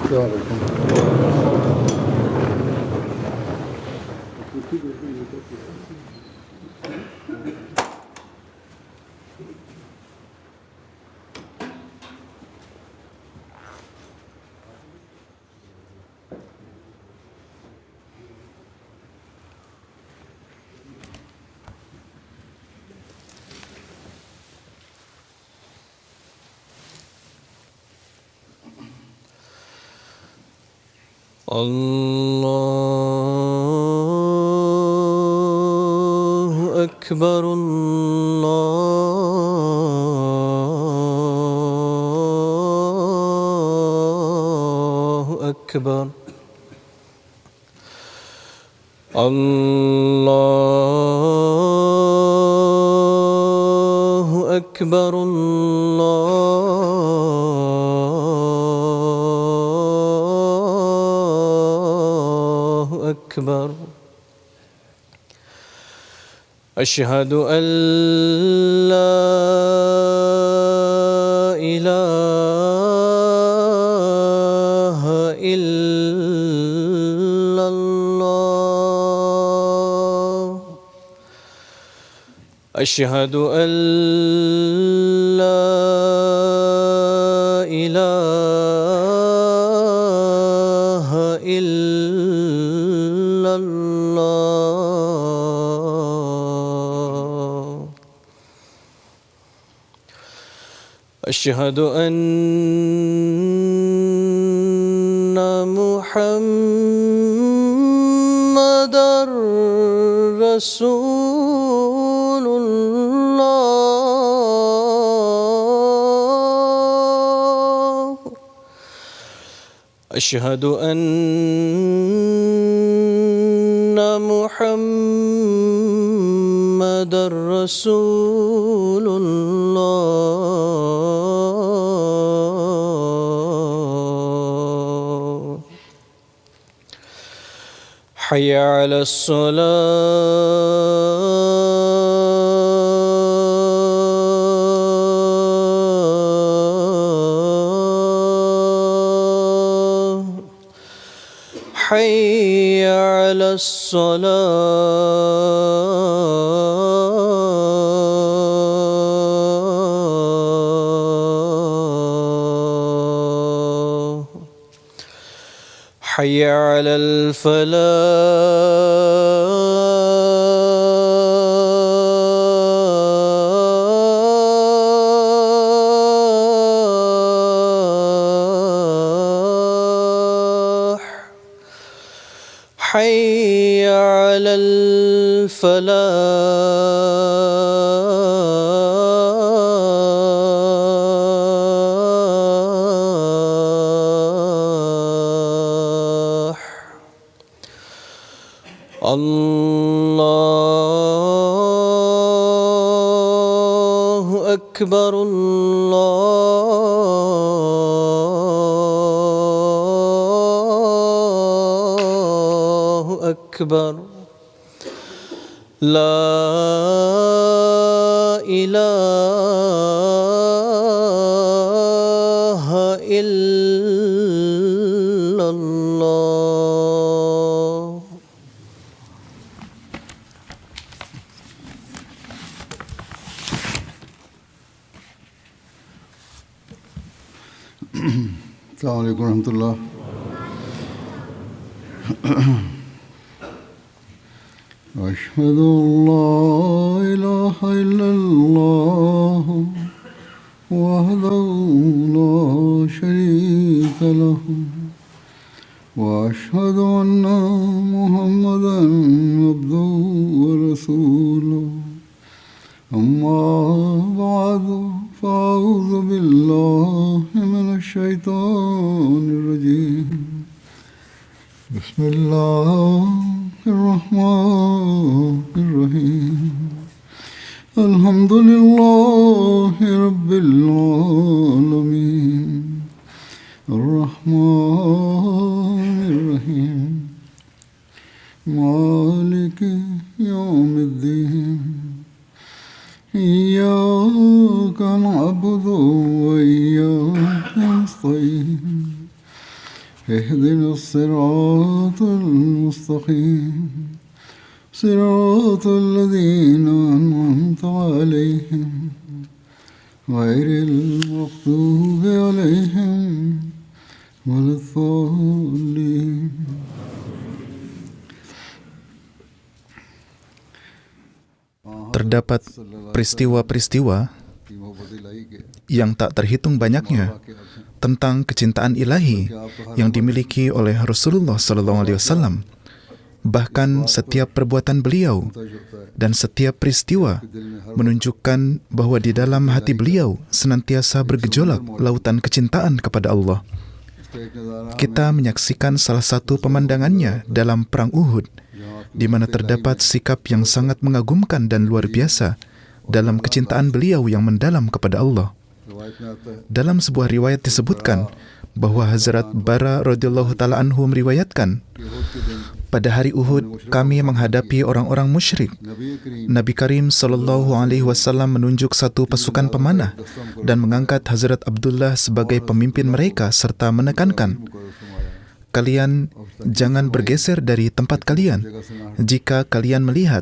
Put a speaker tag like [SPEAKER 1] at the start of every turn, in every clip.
[SPEAKER 1] السلام عليكم.
[SPEAKER 2] الله أكبر الله أكبر الله أكبر الله أكبر أشهد أن لا إله إلا الله أشهد أن لا إله إلا الله أشهد أن محمدًا رسول الله أشهد أن محمدًا رسول الله حي على الصلاة حي على الصلاة حي على الفلاح حي على الفلاح الله أكبر الله أكبر لا إله إلا الله
[SPEAKER 1] السلام عليكم ورحمة الله. أشهد أن لا إله إلا الله وحده لا شريك له وأشهد أن محمدًا عبده ورسوله أما بعد فأعوذ بالله من الشيطان الرجيم بسم الله الرحمن الرحيم الحمد لله رب العالمين الرحمن الرحيم مالك يوم الدين إياك نعبد وإياك نستعين اهدنا الصراط المستقيم صراط الذين أنعمت عليهم غير المغضوب عليهم ولا الضالين.
[SPEAKER 3] Terdapat peristiwa-peristiwa yang tak terhitung banyaknya tentang kecintaan ilahi yang dimiliki oleh Rasulullah SAW. Bahkan setiap perbuatan beliau dan setiap peristiwa menunjukkan bahwa di dalam hati beliau senantiasa bergejolak lautan kecintaan kepada Allah. Kita menyaksikan salah satu pemandangannya dalam Perang Uhud, di mana terdapat sikap yang sangat mengagumkan dan luar biasa dalam kecintaan beliau yang mendalam kepada Allah. Dalam sebuah riwayat disebutkan bahwa Hazrat Bara radhiyallahu ta'ala anhu meriwayatkan, pada hari Uhud kami menghadapi orang-orang musyrik. Nabi Karim SAW menunjuk satu pasukan pemanah dan mengangkat Hazrat Abdullah sebagai pemimpin mereka serta menekankan, kalian jangan bergeser dari tempat kalian. Jika kalian melihat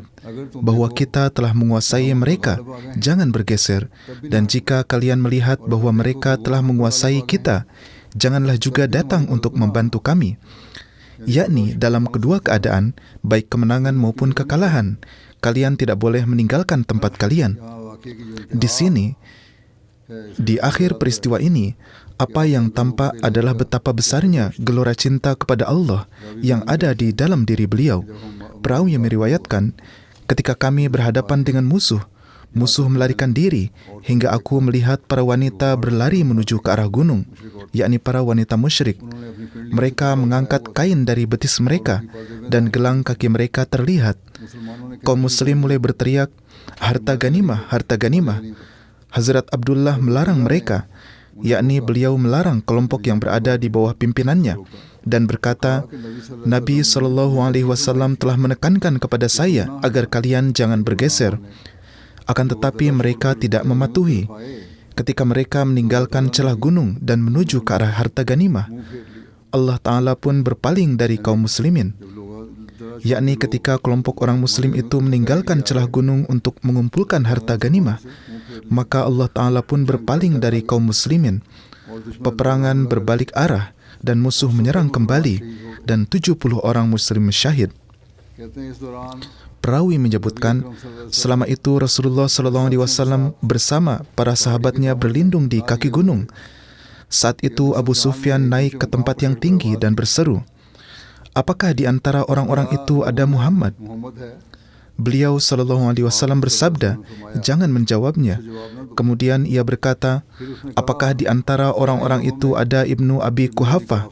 [SPEAKER 3] bahwa kita telah menguasai mereka, jangan bergeser. Dan jika kalian melihat bahwa mereka telah menguasai kita, janganlah juga datang untuk membantu kami. Yakni dalam kedua keadaan, baik kemenangan maupun kekalahan, kalian tidak boleh meninggalkan tempat kalian. Di sini, di akhir peristiwa ini, apa yang tampak adalah betapa besarnya gelora cinta kepada Allah yang ada di dalam diri beliau. Perawi meriwayatkan, ketika kami berhadapan dengan musuh melarikan diri hingga aku melihat para wanita berlari menuju ke arah gunung, yakni para wanita musyrik. Mereka mengangkat kain dari betis mereka dan gelang kaki mereka terlihat. Kaum muslim mulai berteriak, harta ganimah, harta ganimah. Hazrat Abdullah melarang mereka, yakni beliau melarang kelompok yang berada di bawah pimpinannya dan berkata, Nabi SAW telah menekankan kepada saya agar kalian jangan bergeser. Akan tetapi mereka tidak mematuhi. Ketika mereka meninggalkan celah gunung dan menuju ke arah harta ganimah, Allah Ta'ala pun berpaling dari kaum muslimin. Yakni ketika kelompok orang muslim itu meninggalkan celah gunung untuk mengumpulkan harta ganimah, maka Allah Ta'ala pun berpaling dari kaum muslimin. Peperangan berbalik arah dan musuh menyerang kembali dan 70 orang muslim syahid. Perawi menyebutkan, selama itu Rasulullah SAW bersama para sahabatnya berlindung di kaki gunung. Saat itu Abu Sufyan naik ke tempat yang tinggi dan berseru, apakah di antara orang-orang itu ada Muhammad? Beliau SAW bersabda, jangan menjawabnya. Kemudian ia berkata, apakah di antara orang-orang itu ada Ibnu Abi Quhafah?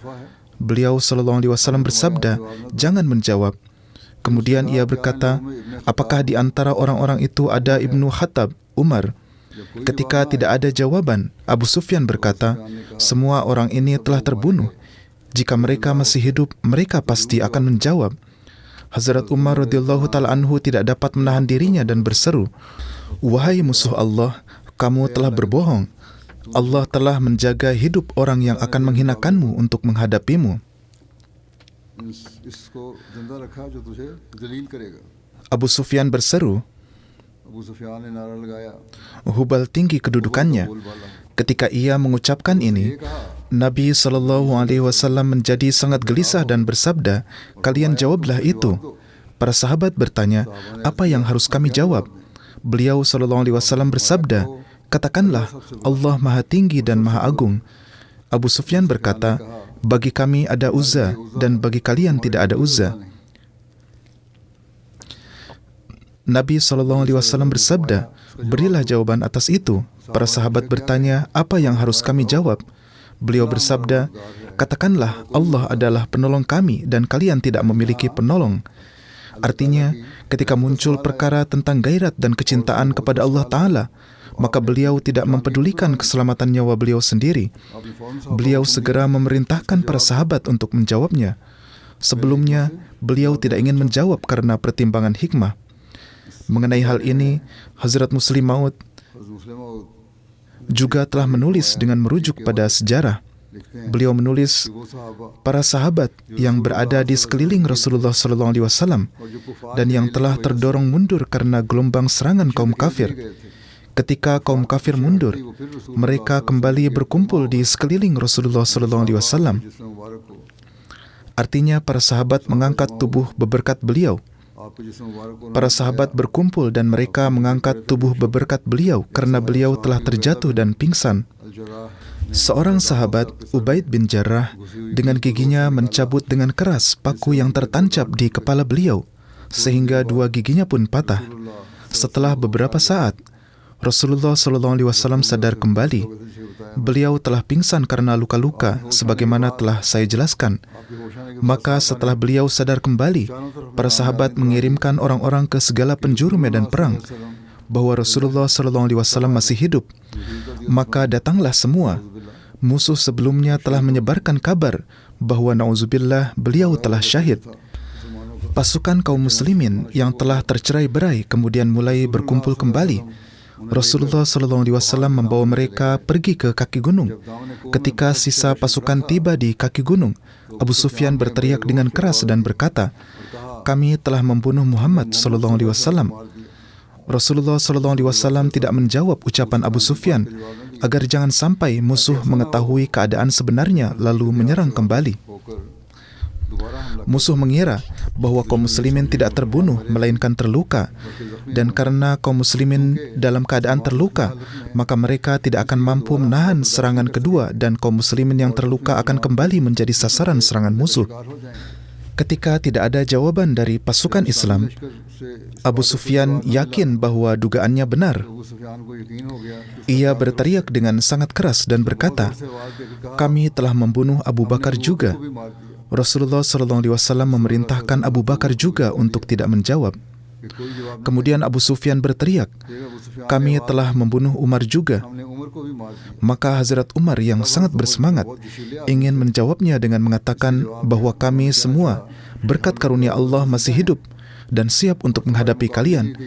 [SPEAKER 3] Beliau SAW bersabda, jangan menjawab. Kemudian ia berkata, apakah di antara orang-orang itu ada Ibnu Khattab, Umar? Ketika tidak ada jawaban, Abu Sufyan berkata, semua orang ini telah terbunuh. Jika mereka masih hidup, mereka pasti akan menjawab. Hazrat Umar radhiyallahu ta'ala anhu tidak dapat menahan dirinya dan berseru, wahai musuh Allah, kamu telah berbohong. Allah telah menjaga hidup orang yang akan menghinakanmu untuk menghadapimu. Abu Sufyan berseru, Hubal tinggi kedudukannya. Ketika ia mengucapkan ini, Nabi SAW menjadi sangat gelisah dan bersabda, kalian jawablah itu. Para sahabat bertanya, apa yang harus kami jawab? Beliau SAW bersabda, katakanlah, Allah Maha Tinggi dan Maha Agung. Abu Sufyan berkata, bagi kami ada Uzza dan bagi kalian tidak ada Uzza. Nabi SAW bersabda, berilah jawaban atas itu. Para sahabat bertanya, apa yang harus kami jawab? Beliau bersabda, katakanlah Allah adalah penolong kami dan kalian tidak memiliki penolong. Artinya, ketika muncul perkara tentang gairat dan kecintaan kepada Allah Ta'ala, maka beliau tidak mempedulikan keselamatan nyawa beliau sendiri. Beliau segera memerintahkan para sahabat untuk menjawabnya. Sebelumnya, beliau tidak ingin menjawab karena pertimbangan hikmah. Mengenai hal ini, Hazrat Muslim Maud juga telah menulis dengan merujuk pada sejarah. beliau menulis, para sahabat yang berada di sekeliling Rasulullah SAW dan yang telah terdorong mundur karena gelombang serangan kaum kafir. Ketika kaum kafir mundur, mereka kembali berkumpul di sekeliling Rasulullah SAW. Artinya para sahabat mengangkat tubuh beberkat beliau. Para sahabat berkumpul dan mereka mengangkat tubuh beberkat beliau karena beliau telah terjatuh dan pingsan. Seorang sahabat, Ubaid bin Jarrah, dengan giginya mencabut dengan keras paku yang tertancap di kepala beliau, sehingga dua giginya pun patah. Setelah beberapa saat, Rasulullah SAW sadar kembali. Beliau telah pingsan karena luka-luka, sebagaimana telah saya jelaskan. Maka setelah beliau sadar kembali, para sahabat mengirimkan orang-orang ke segala penjuru medan perang, bahwa Rasulullah SAW masih hidup. Maka datanglah semua. Musuh sebelumnya telah menyebarkan kabar bahwa na'udzubillah beliau telah syahid. Pasukan kaum muslimin yang telah tercerai-berai kemudian mulai berkumpul kembali. Rasulullah SAW membawa mereka pergi ke kaki gunung. Ketika sisa pasukan tiba di kaki gunung, Abu Sufyan berteriak dengan keras dan berkata, "Kami telah membunuh Muhammad SAW." Rasulullah SAW tidak menjawab ucapan Abu Sufyan agar jangan sampai musuh mengetahui keadaan sebenarnya lalu menyerang kembali. Musuh mengira bahwa kaum muslimin tidak terbunuh melainkan terluka, dan karena kaum muslimin dalam keadaan terluka, maka mereka tidak akan mampu menahan serangan kedua dan kaum muslimin yang terluka akan kembali menjadi sasaran serangan musuh. Ketika tidak ada jawaban dari pasukan Islam, Abu Sufyan yakin bahwa dugaannya benar. Ia berteriak dengan sangat keras dan berkata, "Kami telah membunuh Abu Bakar juga." Rasulullah SAW memerintahkan Abu Bakar juga untuk tidak menjawab. Kemudian Abu Sufyan berteriak, "Kami telah membunuh Umar juga." Maka Hazrat Umar yang sangat bersemangat ingin menjawabnya dengan mengatakan bahwa kami semua berkat karunia Allah masih hidup dan siap untuk menghadapi kalian.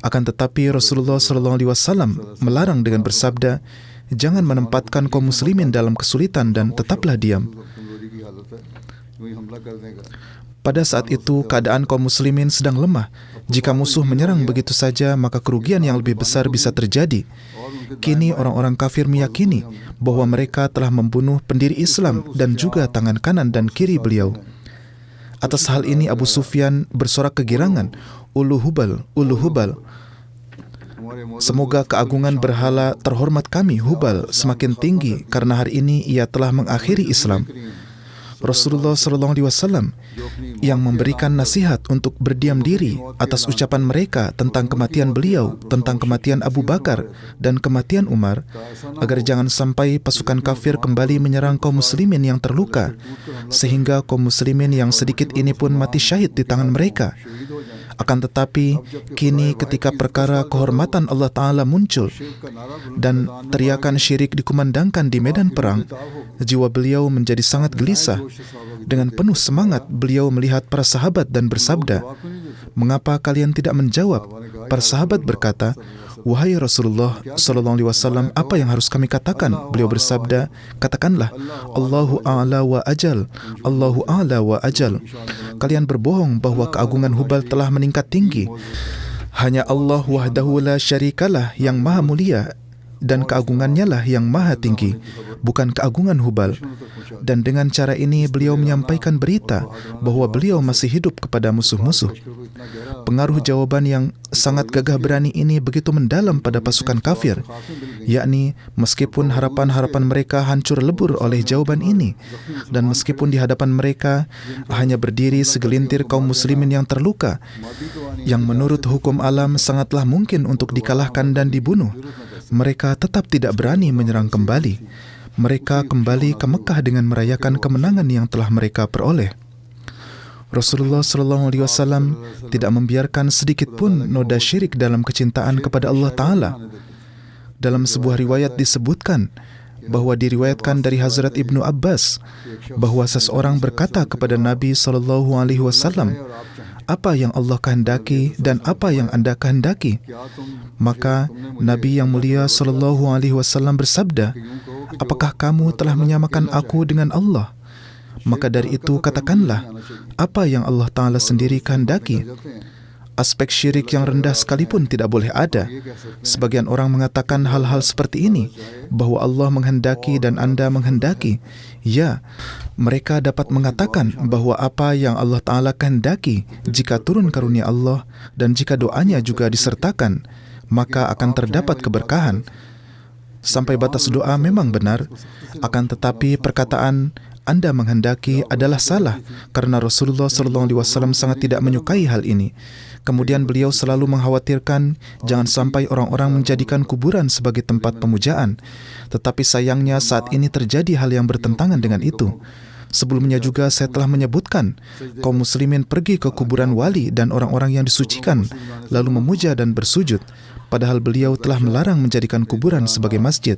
[SPEAKER 3] Akan tetapi Rasulullah SAW melarang dengan bersabda, "Jangan menempatkan kaum muslimin dalam kesulitan dan tetaplah diam." Pada saat itu, keadaan kaum muslimin sedang lemah. Jika musuh menyerang begitu saja, maka kerugian yang lebih besar bisa terjadi. Kini orang-orang kafir meyakini bahwa mereka telah membunuh pendiri Islam dan juga tangan kanan dan kiri beliau. Atas hal ini Abu Sufyan bersorak kegirangan, "Ulu Hubal, Ulu Hubal. Semoga keagungan berhala terhormat kami, Hubal, semakin tinggi karena hari ini ia telah mengakhiri Islam." Rasulullah SAW yang memberikan nasihat untuk berdiam diri atas ucapan mereka tentang kematian beliau, tentang kematian Abu Bakar dan kematian Umar, agar jangan sampai pasukan kafir kembali menyerang kaum muslimin yang terluka, sehingga kaum muslimin yang sedikit ini pun mati syahid di tangan mereka. Akan tetapi, kini ketika perkara kehormatan Allah Ta'ala muncul dan teriakan syirik dikumandangkan di medan perang, jiwa beliau menjadi sangat gelisah. Dengan penuh semangat, beliau melihat para sahabat dan bersabda, "Mengapa kalian tidak menjawab?" Para sahabat berkata, "Wahai Rasulullah SAW, apa yang harus kami katakan?" Beliau bersabda, "Katakanlah, Allahu a'la wa ajal, Allahu a'la wa ajal." Kalian berbohong bahwa keagungan Hubal telah meningkat tinggi. Hanya Allah wahdahu la syarikalah yang maha mulia, dan keagungannya lah yang maha tinggi, bukan keagungan Hubal. Dan dengan cara ini beliau menyampaikan berita bahwa beliau masih hidup kepada musuh-musuh. Pengaruh jawaban yang sangat gagah berani ini begitu mendalam pada pasukan kafir, yakni meskipun harapan-harapan mereka hancur lebur oleh jawaban ini, dan meskipun di hadapan mereka hanya berdiri segelintir kaum muslimin yang terluka, yang menurut hukum alam sangatlah mungkin untuk dikalahkan dan dibunuh, mereka tetap tidak berani menyerang kembali. Mereka kembali ke Mekah dengan merayakan kemenangan yang telah mereka peroleh. Rasulullah SAW tidak membiarkan sedikit pun noda syirik dalam kecintaan kepada Allah Ta'ala. Dalam sebuah riwayat disebutkan bahwa diriwayatkan dari Hazrat Ibnu Abbas bahwa seseorang berkata kepada Nabi SAW, "Apa yang Allah kehendaki dan apa yang Anda kehendaki?" Maka Nabi yang mulia SAW bersabda, apakah kamu telah menyamakan aku dengan Allah? Maka dari itu katakanlah, apa yang Allah Ta'ala sendiri kehendaki. Aspek syirik yang rendah sekalipun tidak boleh ada. Sebagian orang mengatakan hal-hal seperti ini, bahwa Allah menghendaki dan Anda menghendaki. Ya, mereka dapat mengatakan bahwa apa yang Allah Ta'ala kehendaki, jika turun karunia Allah dan jika doanya juga disertakan, maka akan terdapat keberkahan. Sampai batas doa memang benar, akan tetapi perkataan Anda menghendaki adalah salah, karena Rasulullah SAW sangat tidak menyukai hal ini. Kemudian beliau selalu mengkhawatirkan jangan sampai orang-orang menjadikan kuburan sebagai tempat pemujaan. Tetapi sayangnya saat ini terjadi hal yang bertentangan dengan itu. Sebelumnya juga saya telah menyebutkan, kaum muslimin pergi ke kuburan wali dan orang-orang yang disucikan, lalu memuja dan bersujud, padahal beliau telah melarang menjadikan kuburan sebagai masjid.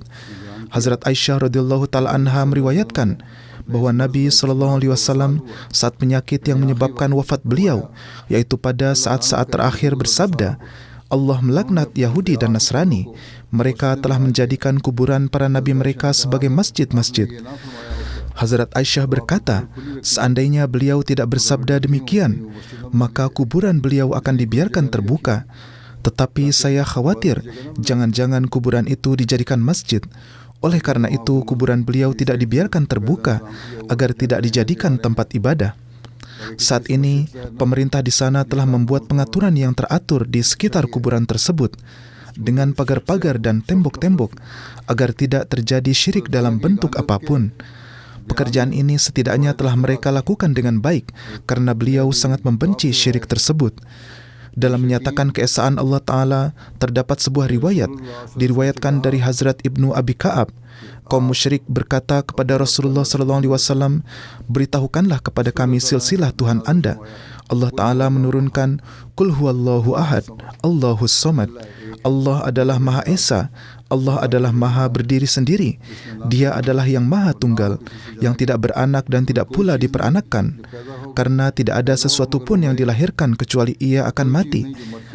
[SPEAKER 3] Hazrat Aisyah radhiyallahu ta'ala anha meriwayatkan bahwa Nabi SAW saat penyakit yang menyebabkan wafat beliau, yaitu pada saat-saat terakhir, bersabda, Allah melaknat Yahudi dan Nasrani. Mereka telah menjadikan kuburan para nabi mereka sebagai masjid-masjid. Hazrat Aisyah berkata, seandainya beliau tidak bersabda demikian, maka kuburan beliau akan dibiarkan terbuka. Tetapi saya khawatir, jangan-jangan kuburan itu dijadikan masjid. Oleh karena itu, kuburan beliau tidak dibiarkan terbuka agar tidak dijadikan tempat ibadah. Saat ini, pemerintah di sana telah membuat pengaturan yang teratur di sekitar kuburan tersebut dengan pagar-pagar dan tembok-tembok agar tidak terjadi syirik dalam bentuk apapun. Pekerjaan ini setidaknya telah mereka lakukan dengan baik karena beliau sangat membenci syirik tersebut. Dalam menyatakan keesaan Allah Ta'ala, terdapat sebuah riwayat, diriwayatkan dari Hazrat Ibnu Abi Ka'ab. Kaum musyrik berkata kepada Rasulullah SAW, beritahukanlah kepada kami silsilah Tuhan Anda. Allah Ta'ala menurunkan, Qul huwallahu ahad, Allahus somad. Allah adalah Maha Esa, Allah adalah Maha berdiri sendiri. Dia adalah yang Maha Tunggal, yang tidak beranak dan tidak pula diperanakkan. Karena tidak ada sesuatu pun yang dilahirkan kecuali ia akan mati,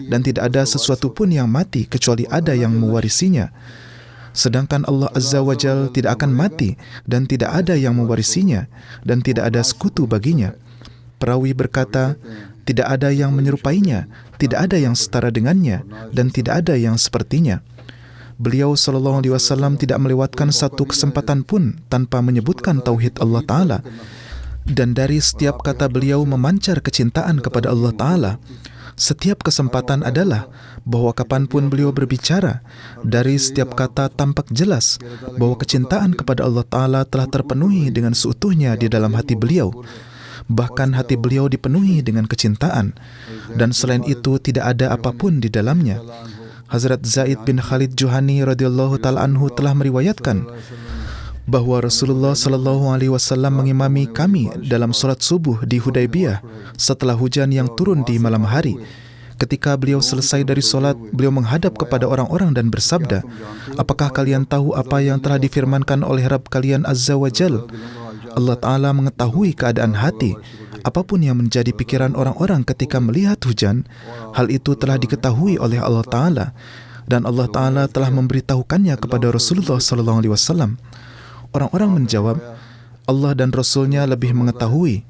[SPEAKER 3] dan tidak ada sesuatu pun yang mati kecuali ada yang mewarisinya. Sedangkan Allah Azza wa Jal tidak akan mati dan tidak ada yang mewarisinya, dan tidak ada sekutu baginya. Perawi berkata, tidak ada yang menyerupainya, tidak ada yang setara dengannya, dan tidak ada yang sepertinya. Beliau SAW tidak melewatkan satu kesempatan pun tanpa menyebutkan tauhid Allah Ta'ala. Dan dari setiap kata beliau memancar kecintaan kepada Allah Ta'ala. Setiap kesempatan adalah bahwa kapanpun beliau berbicara, dari setiap kata tampak jelas bahwa kecintaan kepada Allah Ta'ala telah terpenuhi dengan seutuhnya di dalam hati beliau. Bahkan hati beliau dipenuhi dengan kecintaan, dan selain itu tidak ada apapun di dalamnya. Hazrat Zaid bin Khalid Juhani radhiyallahu ta'ala anhu telah meriwayatkan bahwa Rasulullah SAW mengimami kami dalam salat subuh di Hudaybiyah setelah hujan yang turun di malam hari. Ketika beliau selesai dari salat, beliau menghadap kepada orang-orang dan bersabda, apakah kalian tahu apa yang telah difirmankan oleh Rabb kalian Azza wa Jal? Allah Ta'ala mengetahui keadaan hati. Apapun yang menjadi pikiran orang-orang ketika melihat hujan, hal itu telah diketahui oleh Allah Ta'ala, dan Allah Ta'ala telah memberitahukannya kepada Rasulullah SAW. Orang-orang menjawab, Allah dan Rasulnya lebih mengetahui.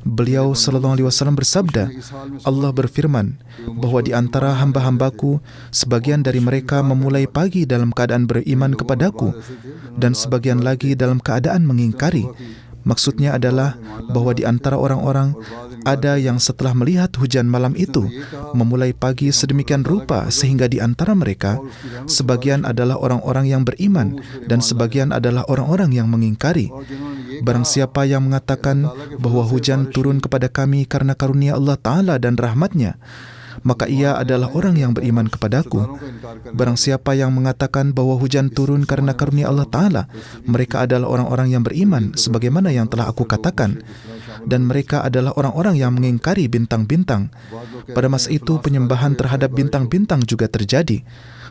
[SPEAKER 3] Beliau SAW bersabda, Allah berfirman bahwa di antara hamba-hambaku, sebagian dari mereka memulai pagi dalam keadaan beriman kepadaku, dan sebagian lagi dalam keadaan mengingkari. Maksudnya adalah bahwa di antara orang-orang ada yang setelah melihat hujan malam itu memulai pagi sedemikian rupa sehingga di antara mereka sebagian adalah orang-orang yang beriman dan sebagian adalah orang-orang yang mengingkari. Barang siapa yang mengatakan bahwa hujan turun kepada kami karena karunia Allah Ta'ala dan rahmatnya, maka ia adalah orang yang beriman kepadaku. Barang siapa yang mengatakan bahwa hujan turun karena karunia Allah Ta'ala, mereka adalah orang-orang yang beriman sebagaimana yang telah aku katakan, dan mereka adalah orang-orang yang mengingkari bintang-bintang. Pada masa itu penyembahan terhadap bintang-bintang juga terjadi.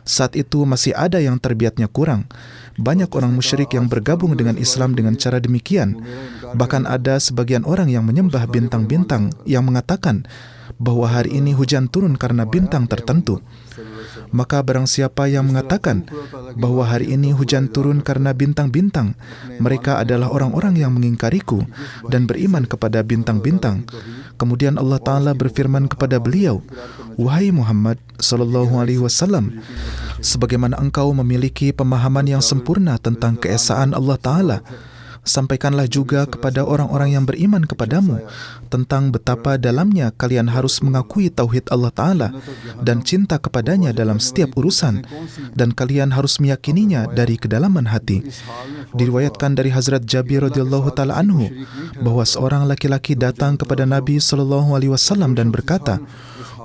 [SPEAKER 3] Saat itu masih ada yang terbiatnya kurang. Banyak orang musyrik yang bergabung dengan Islam dengan cara demikian. Bahkan ada sebagian orang yang menyembah bintang-bintang yang mengatakan bahwa hari ini hujan turun karena bintang tertentu. Maka barang siapa yang mengatakan bahwa hari ini hujan turun karena bintang-bintang, mereka adalah orang-orang yang mengingkariku dan beriman kepada bintang-bintang. Kemudian Allah Ta'ala berfirman kepada beliau, "Wahai Muhammad sallallahu alaihi wasallam, sebagaimana engkau memiliki pemahaman yang sempurna tentang keesaan Allah Ta'ala, sampaikanlah juga kepada orang-orang yang beriman kepadamu tentang betapa dalamnya kalian harus mengakui tauhid Allah Ta'ala dan cinta kepadanya dalam setiap urusan, dan kalian harus meyakininya dari kedalaman hati." Diriwayatkan dari Hazrat Jabir radhiyallahu ta'ala anhu bahwa seorang laki-laki datang kepada Nabi sallallahu alaihi wasallam dan berkata,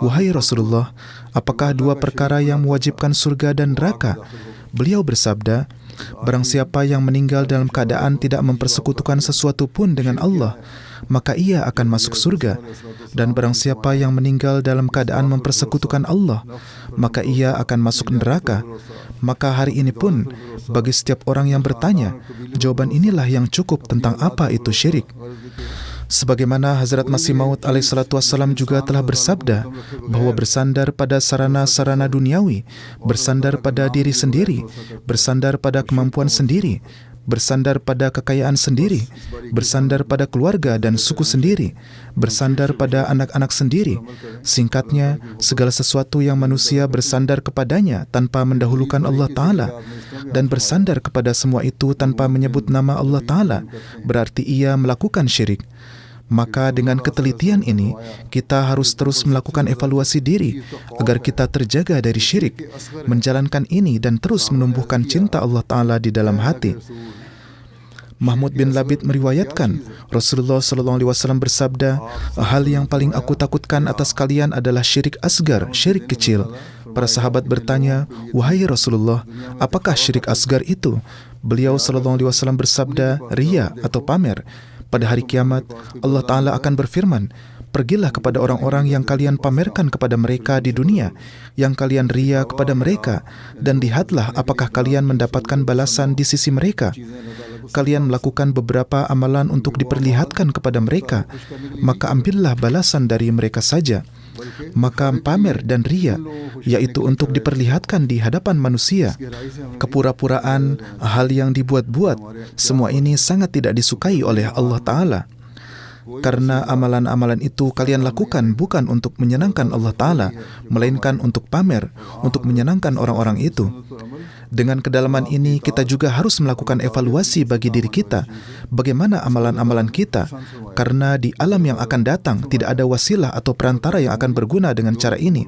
[SPEAKER 3] "Wahai Rasulullah, apakah dua perkara yang mewajibkan surga dan neraka?" Beliau bersabda, "Barang siapa yang meninggal dalam keadaan tidak mempersekutukan sesuatu pun dengan Allah, maka ia akan masuk surga. Dan barang siapa yang meninggal dalam keadaan mempersekutukan Allah, maka ia akan masuk neraka." Maka hari ini pun, bagi setiap orang yang bertanya, jawaban inilah yang cukup tentang apa itu syirik. Sebagaimana Hazrat Masih Maud alaihissalatu wassalam juga telah bersabda bahwa bersandar pada sarana-sarana duniawi, bersandar pada diri sendiri, bersandar pada kemampuan sendiri, bersandar pada kekayaan sendiri, bersandar pada keluarga dan suku sendiri, bersandar pada anak-anak sendiri. Singkatnya, segala sesuatu yang manusia bersandar kepadanya tanpa mendahulukan Allah Ta'ala dan bersandar kepada semua itu tanpa menyebut nama Allah Ta'ala, berarti ia melakukan syirik. Maka dengan ketelitian ini, kita harus terus melakukan evaluasi diri agar kita terjaga dari syirik, menjalankan ini dan terus menumbuhkan cinta Allah Ta'ala di dalam hati. Mahmud bin Labid meriwayatkan, Rasulullah SAW bersabda, "Hal yang paling aku takutkan atas kalian adalah syirik asgar, syirik kecil." Para sahabat bertanya, "Wahai Rasulullah, apakah syirik asgar itu?" Beliau SAW bersabda, "Riya atau pamer." Pada hari kiamat, Allah Ta'ala akan berfirman, "Pergilah kepada orang-orang yang kalian pamerkan kepada mereka di dunia, yang kalian riya kepada mereka, dan lihatlah apakah kalian mendapatkan balasan di sisi mereka. Kalian melakukan beberapa amalan untuk diperlihatkan kepada mereka, maka ambillah balasan dari mereka saja." Maka pamer dan riya, yaitu untuk diperlihatkan di hadapan manusia, kepura-puraan, hal yang dibuat-buat, semua ini sangat tidak disukai oleh Allah Ta'ala. Karena amalan-amalan itu kalian lakukan bukan untuk menyenangkan Allah Ta'ala, melainkan untuk pamer, untuk menyenangkan orang-orang itu. Dengan kedalaman ini, kita juga harus melakukan evaluasi bagi diri kita, bagaimana amalan-amalan kita, karena di alam yang akan datang tidak ada wasilah atau perantara yang akan berguna dengan cara ini.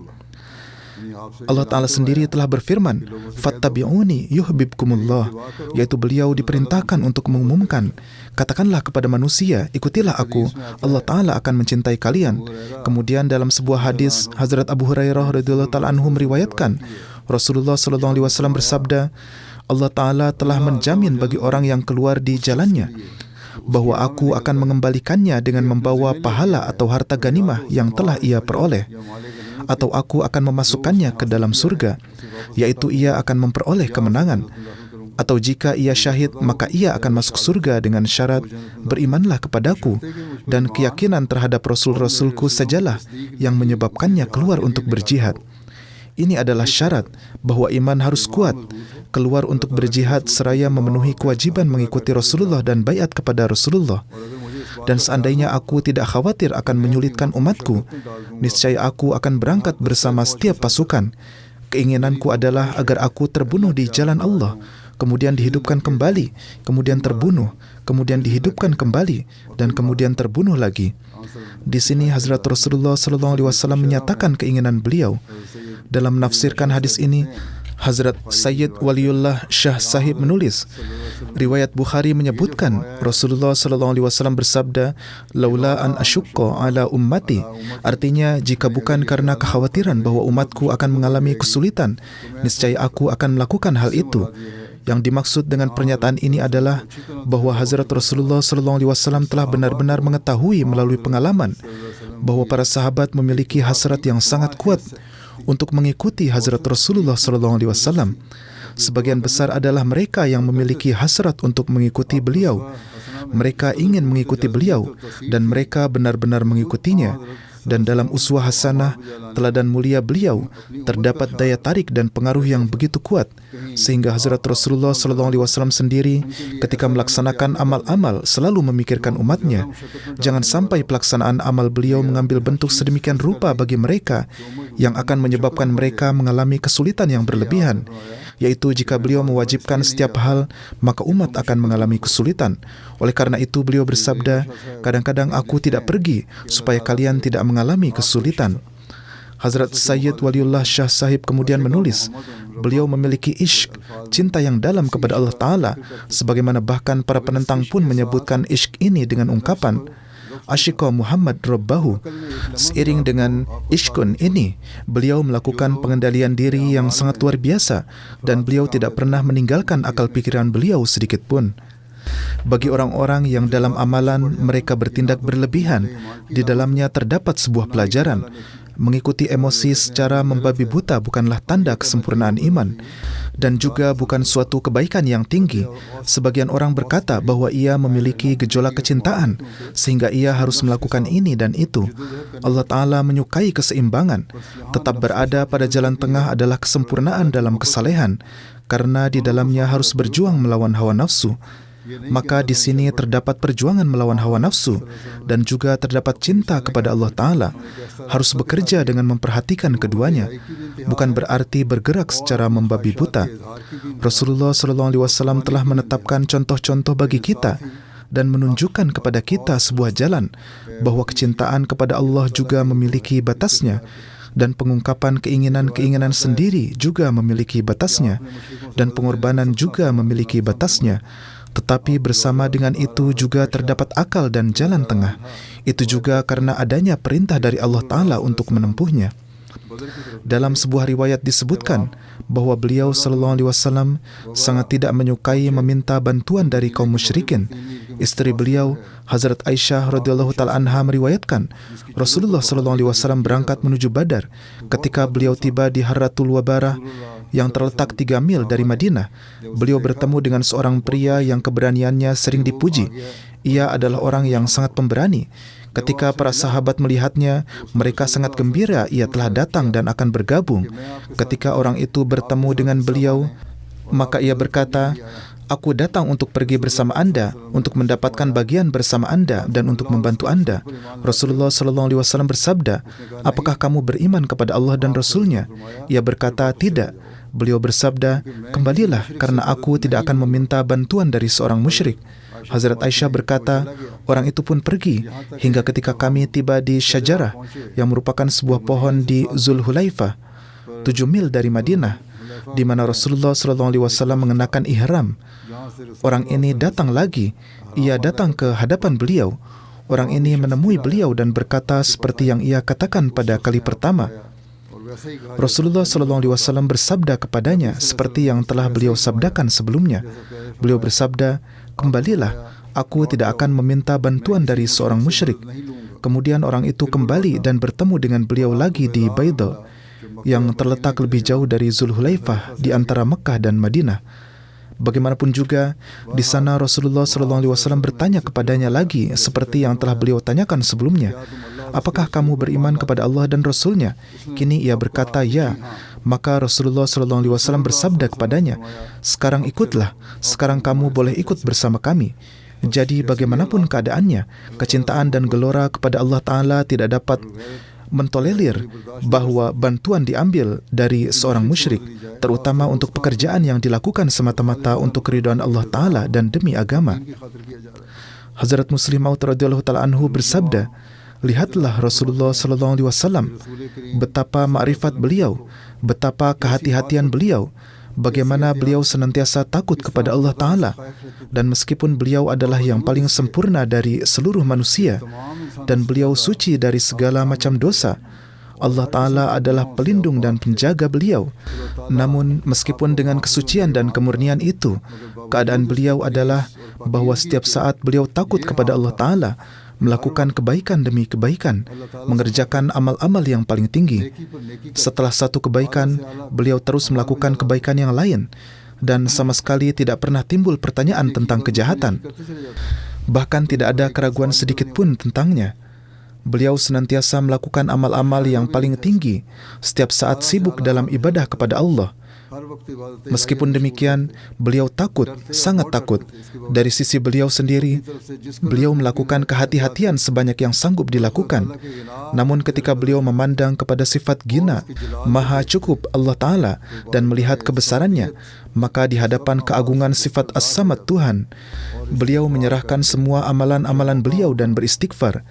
[SPEAKER 3] Allah Ta'ala sendiri telah berfirman, "Fattabi'uni yuhibbukumullah," yaitu beliau diperintahkan untuk mengumumkan, "Katakanlah kepada manusia, ikutilah aku, Allah Ta'ala akan mencintai kalian." Kemudian dalam sebuah hadis, Hazrat Abu Hurairah radhiyallahu ta'ala anhu meriwayatkan, Rasulullah SAW bersabda, Allah Ta'ala telah menjamin bagi orang yang keluar di jalannya bahwa aku akan mengembalikannya dengan membawa pahala atau harta ganimah yang telah ia peroleh, atau aku akan memasukkannya ke dalam surga, yaitu ia akan memperoleh kemenangan. Atau jika ia syahid, maka ia akan masuk surga dengan syarat berimanlah kepadaku, dan keyakinan terhadap Rasul-Rasulku sajalah yang menyebabkannya keluar untuk berjihad. Ini adalah syarat bahwa iman harus kuat, keluar untuk berjihad seraya memenuhi kewajiban mengikuti Rasulullah dan baiat kepada Rasulullah. Dan seandainya aku tidak khawatir akan menyulitkan umatku, niscaya aku akan berangkat bersama setiap pasukan. Keinginanku adalah agar aku terbunuh di jalan Allah, kemudian dihidupkan kembali, kemudian terbunuh, kemudian dihidupkan kembali, dan kemudian terbunuh lagi. Di sini Hazrat Rasulullah SAW menyatakan keinginan beliau. Dalam menafsirkan hadis ini, Hazrat Sayyid Waliullah Shah Sahib menulis, riwayat Bukhari menyebutkan Rasulullah SAW bersabda, "Laula an asyukka ala ummati," artinya jika bukan karena kekhawatiran bahwa umatku akan mengalami kesulitan, niscaya aku akan melakukan hal itu. Yang dimaksud dengan pernyataan ini adalah bahwa Hazrat Rasulullah SAW telah benar-benar mengetahui melalui pengalaman bahwa para sahabat memiliki hasrat yang sangat kuat untuk mengikuti Hazrat Rasulullah SAW. Sebagian besar adalah mereka yang memiliki hasrat untuk mengikuti beliau. Mereka ingin mengikuti beliau dan mereka benar-benar mengikutinya. Dan dalam uswah hasanah, teladan mulia beliau, terdapat daya tarik dan pengaruh yang begitu kuat, sehingga Hazrat Rasulullah SAW sendiri ketika melaksanakan amal-amal selalu memikirkan umatnya. Jangan sampai pelaksanaan amal beliau mengambil bentuk sedemikian rupa bagi mereka yang akan menyebabkan mereka mengalami kesulitan yang berlebihan, yaitu jika beliau mewajibkan setiap hal, maka umat akan mengalami kesulitan. Oleh karena itu beliau bersabda, kadang-kadang aku tidak pergi supaya kalian tidak mengalami kesulitan. Hazrat Sayyid Waliullah Shah Sahib kemudian menulis, beliau memiliki ishq, cinta yang dalam kepada Allah Ta'ala, sebagaimana bahkan para penentang pun menyebutkan ishq ini dengan ungkapan Ashiqa Muhammad Rabbahu. Seiring dengan ishqun ini, beliau melakukan pengendalian diri yang sangat luar biasa, dan beliau tidak pernah meninggalkan akal pikiran beliau sedikit pun. Bagi orang-orang yang dalam amalan mereka bertindak berlebihan, di dalamnya terdapat sebuah pelajaran. Mengikuti emosi secara membabi buta bukanlah tanda kesempurnaan iman, dan juga bukan suatu kebaikan yang tinggi. Sebagian orang berkata bahwa ia memiliki gejolak kecintaan, sehingga ia harus melakukan ini dan itu. Allah Ta'ala menyukai keseimbangan. Tetap berada pada jalan tengah adalah kesempurnaan dalam kesalehan, karena di dalamnya harus berjuang melawan hawa nafsu. Maka di sini terdapat perjuangan melawan hawa nafsu dan juga terdapat cinta kepada Allah Ta'ala. Harus bekerja dengan memperhatikan keduanya, bukan berarti bergerak secara membabi buta. Rasulullah SAW telah menetapkan contoh-contoh bagi kita dan menunjukkan kepada kita sebuah jalan bahwa kecintaan kepada Allah juga memiliki batasnya, dan pengungkapan keinginan-keinginan sendiri juga memiliki batasnya, dan pengorbanan juga memiliki batasnya. Tetapi bersama dengan itu juga terdapat akal dan jalan tengah. Itu juga karena adanya perintah dari Allah Ta'ala untuk menempuhnya. Dalam sebuah riwayat disebutkan bahwa beliau SAW sangat tidak menyukai meminta bantuan dari kaum musyrikin. Istri beliau, Hazrat Aisyah radhiyallahu ta'ala anha, meriwayatkan Rasulullah SAW berangkat menuju Badar. Ketika beliau tiba di Harratul Wabarah yang terletak 3 mil dari Madinah, beliau bertemu dengan seorang pria yang keberaniannya sering dipuji. Ia adalah orang yang sangat pemberani. Ketika para sahabat melihatnya, mereka sangat gembira ia telah datang dan akan bergabung. Ketika orang itu bertemu dengan beliau, maka ia berkata, "Aku datang untuk pergi bersama Anda, untuk mendapatkan bagian bersama Anda dan untuk membantu Anda." Rasulullah SAW bersabda, "Apakah kamu beriman kepada Allah dan Rasul-Nya?" Ia berkata, "Tidak." Beliau bersabda, "Kembalilah, karena aku tidak akan meminta bantuan dari seorang musyrik." Hazrat Aisyah berkata, orang itu pun pergi hingga ketika kami tiba di Syajarah, yang merupakan sebuah pohon di Zulhulaifah, 7 mil dari Madinah, di mana Rasulullah SAW mengenakan ihram. Orang ini datang lagi. Ia datang ke hadapan beliau. Orang ini menemui beliau dan berkata seperti yang ia katakan pada kali pertama. Rasulullah SAW bersabda kepadanya seperti yang telah beliau sabdakan sebelumnya. Beliau bersabda, "Kembalilah, aku tidak akan meminta bantuan dari seorang musyrik." Kemudian orang itu kembali dan bertemu dengan beliau lagi di Baidal, yang terletak lebih jauh dari Zulhulaifah di antara Mekah dan Madinah. Bagaimanapun juga, di sana Rasulullah SAW bertanya kepadanya lagi seperti yang telah beliau tanyakan sebelumnya, "Apakah kamu beriman kepada Allah dan Rasul-Nya?" Kini ia berkata, "Ya." Maka Rasulullah SAW bersabda kepadanya, "Sekarang ikutlah, sekarang kamu boleh ikut bersama kami." Jadi bagaimanapun keadaannya, kecintaan dan gelora kepada Allah Ta'ala tidak dapat mentolerir bahwa bantuan diambil dari seorang musyrik, terutama untuk pekerjaan yang dilakukan semata-mata untuk keridhaan Allah Ta'ala dan demi agama. Hazrat Muslim Maud radhiyallahu ta'ala anhu bersabda, "Lihatlah Rasulullah SAW, betapa ma'rifat beliau, betapa kehati-hatian beliau, bagaimana beliau senantiasa takut kepada Allah Ta'ala, dan meskipun beliau adalah yang paling sempurna dari seluruh manusia, dan beliau suci dari segala macam dosa, Allah Ta'ala adalah pelindung dan penjaga beliau. Namun meskipun dengan kesucian dan kemurnian itu, keadaan beliau adalah bahwa setiap saat beliau takut kepada Allah Ta'ala, melakukan kebaikan demi kebaikan, mengerjakan amal-amal yang paling tinggi. Setelah satu kebaikan, beliau terus melakukan kebaikan yang lain, dan sama sekali tidak pernah timbul pertanyaan tentang kejahatan. Bahkan tidak ada keraguan sedikit pun tentangnya. Beliau senantiasa melakukan amal-amal yang paling tinggi, setiap saat sibuk dalam ibadah kepada Allah. Meskipun demikian, beliau takut, sangat takut. Dari sisi beliau sendiri, beliau melakukan kehati-hatian sebanyak yang sanggup dilakukan. Namun ketika beliau memandang kepada sifat Ghina, Maha Cukup Allah Ta'ala dan melihat kebesarannya, maka di hadapan keagungan sifat As-Samad Tuhan, beliau menyerahkan semua amalan-amalan beliau dan beristighfar.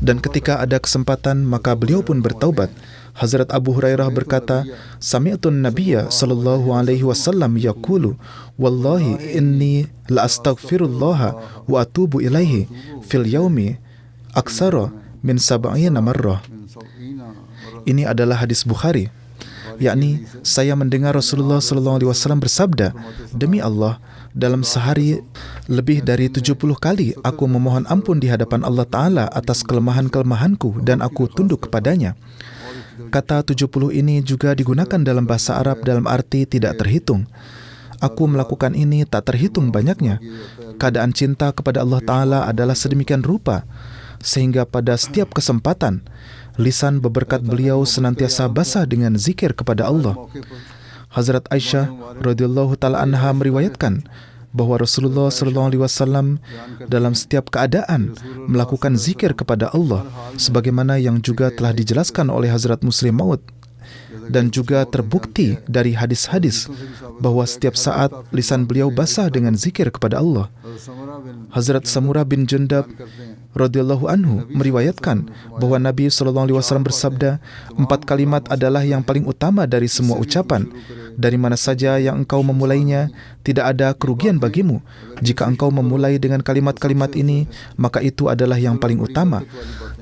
[SPEAKER 3] Dan ketika ada kesempatan, maka beliau pun bertaubat. Hazrat Abu Hurairah berkata, "Sami'tun Nabiyya sallallahu alaihi wasallam yaqulu, wallahi inni la astaghfirullah wa atubu ilaihi fil yaumi aksara min sab'ina marrah." Ini adalah hadis Bukhari, yakni saya mendengar Rasulullah sallallahu alaihi wasallam bersabda, "Demi Allah, dalam sehari lebih dari 70 kali aku memohon ampun di hadapan Allah Ta'ala atas kelemahan-kelemahanku dan aku tunduk kepadanya." Kata 70 ini juga digunakan dalam bahasa Arab dalam arti tidak terhitung. Aku melakukan ini tak terhitung banyaknya. Keadaan cinta kepada Allah Ta'ala adalah sedemikian rupa, sehingga pada setiap kesempatan, lisan beberkat beliau senantiasa basah dengan zikir kepada Allah. Hazrat Aisyah radhiyallahu ta'ala anha meriwayatkan bahwa Rasulullah SAW dalam setiap keadaan melakukan zikir kepada Allah, sebagaimana yang juga telah dijelaskan oleh Hazrat Muslim Maud, dan juga terbukti dari hadis-hadis bahwa setiap saat lisan beliau basah dengan zikir kepada Allah. Hazrat Samurah bin Jundab radhiyallahu anhu meriwayatkan bahwa Nabi SAW bersabda, 4 kalimat adalah yang paling utama dari semua ucapan. Dari mana saja yang engkau memulainya, tidak ada kerugian bagimu. Jika engkau memulai dengan kalimat-kalimat ini, maka itu adalah yang paling utama.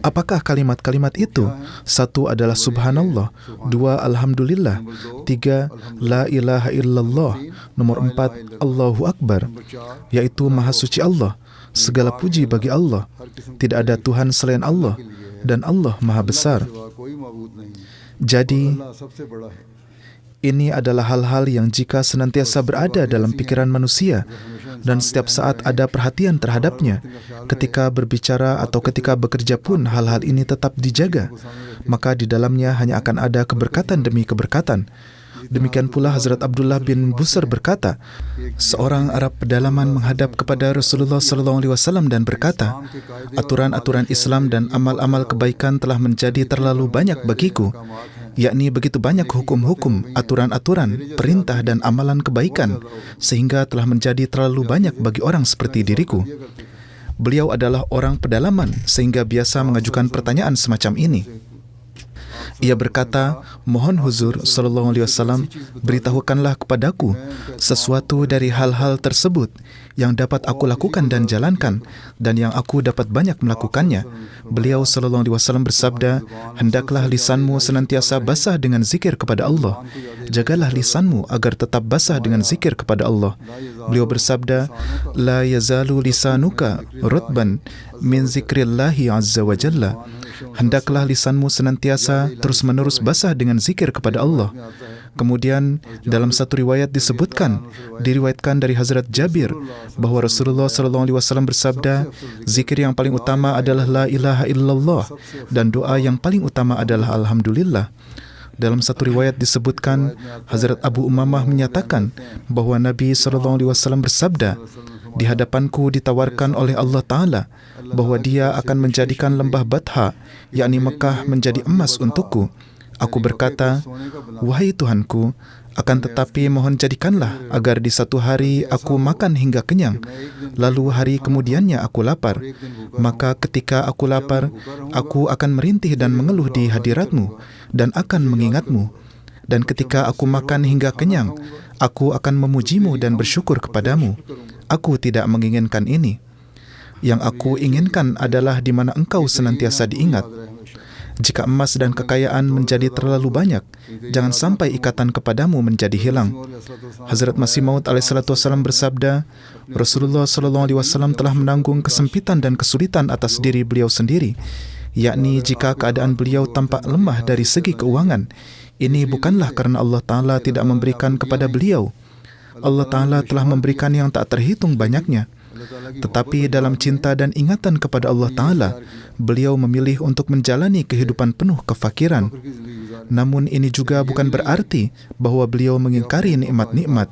[SPEAKER 3] Apakah kalimat-kalimat itu? 1 adalah Subhanallah, 2 Alhamdulillah, 3 La ilaha illallah, nomor 4 Allahu Akbar, yaitu Maha Suci Allah. Segala puji bagi Allah. Tidak ada Tuhan selain Allah, dan Allah Maha Besar. Jadi, ini adalah hal-hal yang jika senantiasa berada dalam pikiran manusia dan setiap saat ada perhatian terhadapnya, ketika berbicara atau ketika bekerja pun hal-hal ini tetap dijaga, maka di dalamnya hanya akan ada keberkatan demi keberkatan. Demikian pula Hazrat Abdullah bin Busr berkata, seorang Arab pedalaman menghadap kepada Rasulullah SAW dan berkata, "Aturan-aturan Islam dan amal-amal kebaikan telah menjadi terlalu banyak bagiku, yakni begitu banyak hukum-hukum, aturan-aturan, perintah dan amalan kebaikan, sehingga telah menjadi terlalu banyak bagi orang seperti diriku." Beliau adalah orang pedalaman sehingga biasa mengajukan pertanyaan semacam ini. Ia berkata, "Mohon Huzur SAW, beritahukanlah kepadaku sesuatu dari hal-hal tersebut yang dapat aku lakukan dan jalankan, dan yang aku dapat banyak melakukannya." Beliau SAW bersabda, "Hendaklah lisanmu senantiasa basah dengan zikir kepada Allah. Jagalah lisanmu agar tetap basah dengan zikir kepada Allah." Beliau bersabda, "La yazalu lisanuka rutban min zikrillahi azza wa jalla." Hendaklah lisanmu senantiasa terus-menerus basah dengan zikir kepada Allah. Kemudian dalam satu riwayat diriwayatkan dari Hazrat Jabir bahwa Rasulullah SAW bersabda, zikir yang paling utama adalah La ilaha illallah dan doa yang paling utama adalah Alhamdulillah. Dalam satu riwayat disebutkan, Hazrat Abu Umamah menyatakan bahwa Nabi SAW bersabda, "Di hadapanku ditawarkan oleh Allah Ta'ala bahwa Dia akan menjadikan lembah Batha, yakni Mekah, menjadi emas untukku. Aku berkata, wahai Tuhanku, akan tetapi mohon jadikanlah agar di satu hari aku makan hingga kenyang, lalu hari kemudiannya aku lapar. Maka ketika aku lapar, aku akan merintih dan mengeluh di hadiratmu dan akan mengingatmu. Dan ketika aku makan hingga kenyang, aku akan memujimu dan bersyukur kepadamu. Aku tidak menginginkan ini. Yang aku inginkan adalah di mana engkau senantiasa diingat. Jika emas dan kekayaan menjadi terlalu banyak, jangan sampai ikatan kepadamu menjadi hilang." Hazrat Masih Maud alaihissalam bersabda, Rasulullah SAW telah menanggung kesempitan dan kesulitan atas diri beliau sendiri, yakni jika keadaan beliau tampak lemah dari segi keuangan. Ini bukanlah karena Allah Ta'ala tidak memberikan kepada beliau. Allah Ta'ala telah memberikan yang tak terhitung banyaknya. Tetapi dalam cinta dan ingatan kepada Allah Ta'ala, beliau memilih untuk menjalani kehidupan penuh kefakiran. Namun ini juga bukan berarti bahwa beliau mengingkari nikmat-nikmat.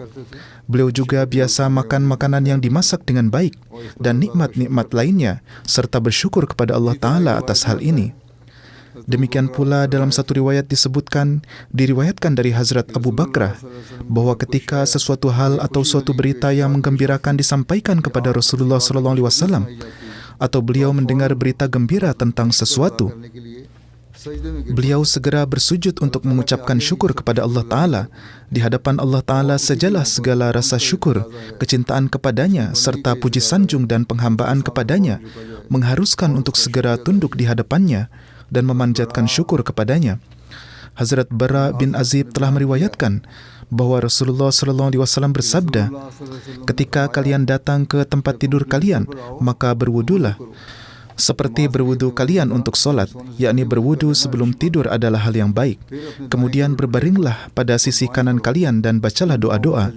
[SPEAKER 3] Beliau juga biasa makan makanan yang dimasak dengan baik dan nikmat-nikmat lainnya, serta bersyukur kepada Allah Ta'ala atas hal ini. Demikian pula dalam satu riwayat diriwayatkan dari Hazrat Abu Bakrah bahwa ketika sesuatu hal atau suatu berita yang menggembirakan disampaikan kepada Rasulullah SAW, atau beliau mendengar berita gembira tentang sesuatu, beliau segera bersujud untuk mengucapkan syukur kepada Allah Ta'ala. Di hadapan Allah Ta'ala sajalah segala rasa syukur, kecintaan kepadanya, serta puji sanjung dan penghambaan kepadanya mengharuskan untuk segera tunduk di hadapannya dan memanjatkan syukur kepadanya. Hazrat Bara bin Azib telah meriwayatkan bahwa Rasulullah SAW bersabda, "Ketika kalian datang ke tempat tidur kalian, maka berwudulah. Seperti berwudu kalian untuk solat, yakni berwudu sebelum tidur adalah hal yang baik. Kemudian berbaringlah pada sisi kanan kalian dan bacalah doa-doa."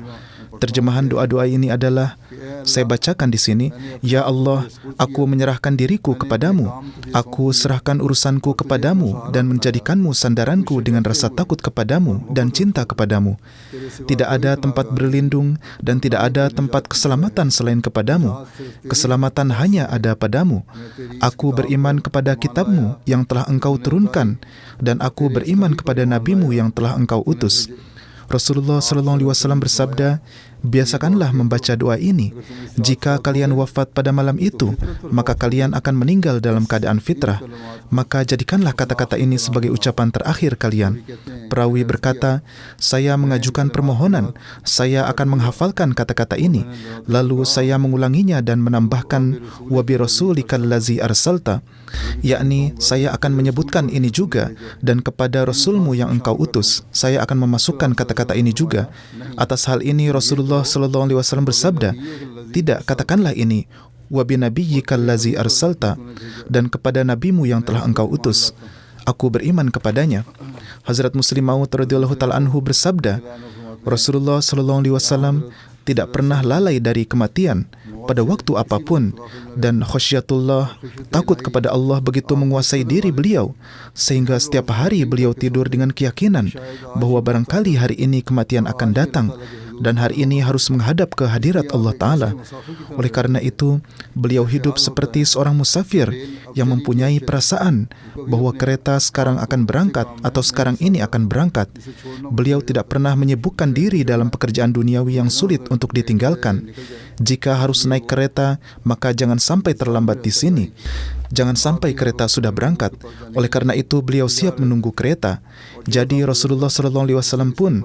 [SPEAKER 3] Terjemahan doa-doa ini adalah, saya bacakan di sini, "Ya Allah, aku menyerahkan diriku kepadamu. Aku serahkan urusanku kepadamu dan menjadikanmu sandaranku dengan rasa takut kepadamu dan cinta kepadamu. Tidak ada tempat berlindung dan tidak ada tempat keselamatan selain kepadamu. Keselamatan hanya ada padamu. Aku beriman kepada kitabmu yang telah engkau turunkan dan aku beriman kepada nabimu yang telah engkau utus." Rasulullah SAW bersabda, "Biasakanlah membaca doa ini. Jika kalian wafat pada malam itu, maka kalian akan meninggal dalam keadaan fitrah. Maka jadikanlah kata-kata ini sebagai ucapan terakhir kalian." Perawi berkata, "Saya mengajukan permohonan. Saya akan menghafalkan kata-kata ini. Lalu saya mengulanginya dan menambahkan, wa bi rasulikal lazi arsalta, yakni saya akan menyebutkan ini juga, dan kepada Rasulmu yang engkau utus, saya akan memasukkan kata-kata ini juga." Atas hal ini Rasulullah SAW bersabda, "Tidak, katakanlah ini, wa bi nabiyyikal lazi arsalta, dan kepada nabimu yang telah engkau utus. Aku beriman kepadanya." Hazrat Muslim Maud radhiyallahu ta'ala anhu bersabda, Rasulullah SAW tidak pernah lalai dari kematian pada waktu apapun, dan khasyatullah, takut kepada Allah, begitu menguasai diri beliau sehingga setiap hari beliau tidur dengan keyakinan bahwa barangkali hari ini kematian akan datang dan hari ini harus menghadap ke hadirat Allah Ta'ala. Oleh karena itu, beliau hidup seperti seorang musafir yang mempunyai perasaan bahwa kereta sekarang akan berangkat atau sekarang ini akan berangkat. Beliau tidak pernah menyibukkan diri dalam pekerjaan duniawi yang sulit untuk ditinggalkan. Jika harus naik kereta, maka jangan sampai terlambat di sini. Jangan sampai kereta sudah berangkat. Oleh karena itu, beliau siap menunggu kereta. Jadi Rasulullah SAW pun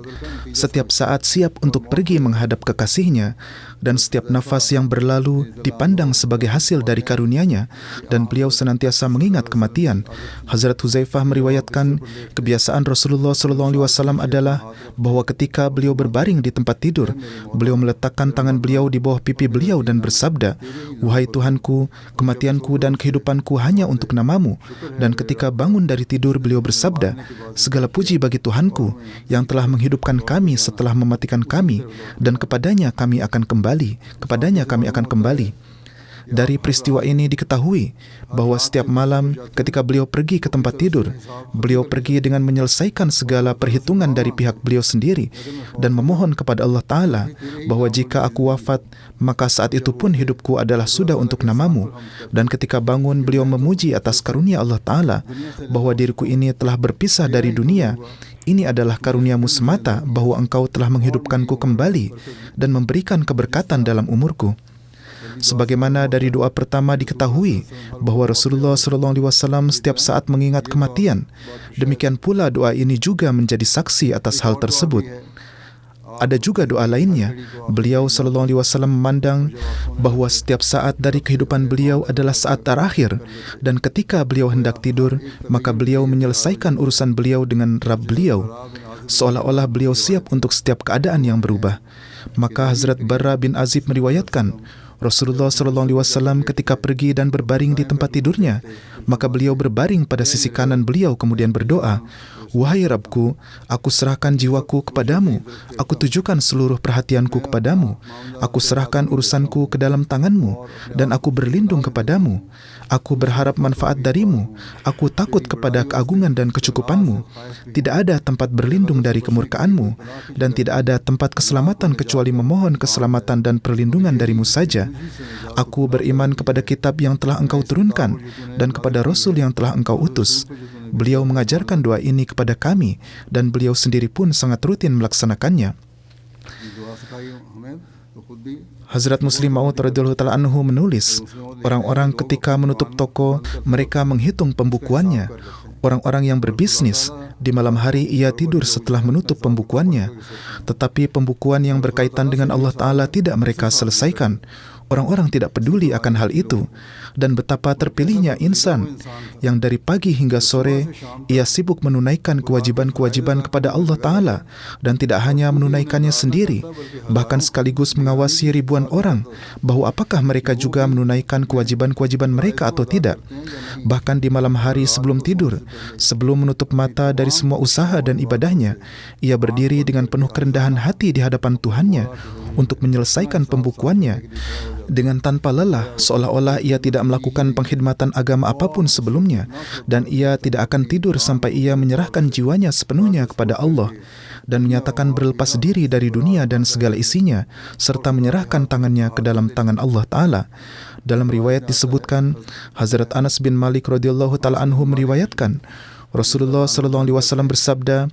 [SPEAKER 3] setiap saat siap untuk pergi menghadap kekasihnya, dan setiap nafas yang berlalu dipandang sebagai hasil dari karunia-Nya, dan beliau senantiasa mengingat kematian. Hazrat Huzaifah meriwayatkan kebiasaan Rasulullah SAW adalah bahwa ketika beliau berbaring di tempat tidur, beliau meletakkan tangan beliau di bawah pipi beliau dan bersabda, "Wahai Tuhanku, kematianku dan kehidupanku hanya untuk namamu." Dan ketika bangun dari tidur, beliau bersabda, "Segala puji bagi Tuhanku yang telah menghidupkan kami setelah mematikan kami, dan kepadanya kami akan kembali. Kepadanya kami akan kembali." Dari peristiwa ini diketahui bahwa setiap malam ketika beliau pergi ke tempat tidur, beliau pergi dengan menyelesaikan segala perhitungan dari pihak beliau sendiri dan memohon kepada Allah Ta'ala bahwa jika aku wafat, maka saat itu pun hidupku adalah sudah untuk namamu. Dan ketika bangun, beliau memuji atas karunia Allah Ta'ala bahwa diriku ini telah berpisah dari dunia. Ini adalah karuniamu semata bahwa engkau telah menghidupkanku kembali dan memberikan keberkatan dalam umurku. Sebagaimana dari doa pertama diketahui bahwa Rasulullah SAW setiap saat mengingat kematian, demikian pula doa ini juga menjadi saksi atas hal tersebut. Ada juga doa lainnya. Beliau SAW memandang bahwa setiap saat dari kehidupan beliau adalah saat terakhir, dan ketika beliau hendak tidur, maka beliau menyelesaikan urusan beliau dengan Rabb beliau, seolah-olah beliau siap untuk setiap keadaan yang berubah. Maka Hazrat Bara bin Azib meriwayatkan, Rasulullah SAW ketika pergi dan berbaring di tempat tidurnya, maka beliau berbaring pada sisi kanan beliau kemudian berdoa, "Wahai Rabbku, aku serahkan jiwaku kepadamu, aku tujukan seluruh perhatianku kepadamu, aku serahkan urusanku ke dalam tanganmu, dan aku berlindung kepadamu. Aku berharap manfaat darimu, aku takut kepada keagungan dan kecukupanmu. Tidak ada tempat berlindung dari kemurkaanmu, dan tidak ada tempat keselamatan kecuali memohon keselamatan dan perlindungan darimu saja. Aku beriman kepada kitab yang telah engkau turunkan, dan kepada Rasul yang telah engkau utus." Beliau mengajarkan doa ini kepada kami, dan beliau sendiri pun sangat rutin melaksanakannya. Hazrat Muslim Maud radhiyallahu ta'ala anhu menulis, orang-orang ketika menutup toko, mereka menghitung pembukuannya. Orang-orang yang berbisnis, di malam hari ia tidur setelah menutup pembukuannya. Tetapi pembukuan yang berkaitan dengan Allah Ta'ala tidak mereka selesaikan. Orang-orang tidak peduli akan hal itu. Dan betapa terpilihnya insan yang dari pagi hingga sore ia sibuk menunaikan kewajiban-kewajiban kepada Allah Ta'ala, dan tidak hanya menunaikannya sendiri, bahkan sekaligus mengawasi ribuan orang bahwa apakah mereka juga menunaikan kewajiban-kewajiban mereka atau tidak. Bahkan di malam hari sebelum tidur, sebelum menutup mata dari semua usaha dan ibadahnya, ia berdiri dengan penuh kerendahan hati di hadapan Tuhannya untuk menyelesaikan pembukuannya dengan tanpa lelah, seolah-olah ia tidak melakukan pengkhidmatan agama apapun sebelumnya, dan ia tidak akan tidur sampai ia menyerahkan jiwanya sepenuhnya kepada Allah dan menyatakan berlepas diri dari dunia dan segala isinya, serta menyerahkan tangannya ke dalam tangan Allah Ta'ala. Dalam riwayat disebutkan, Hazrat Anas bin Malik radhiyallahu ta'ala anhu meriwayatkan, Rasulullah SAW bersabda,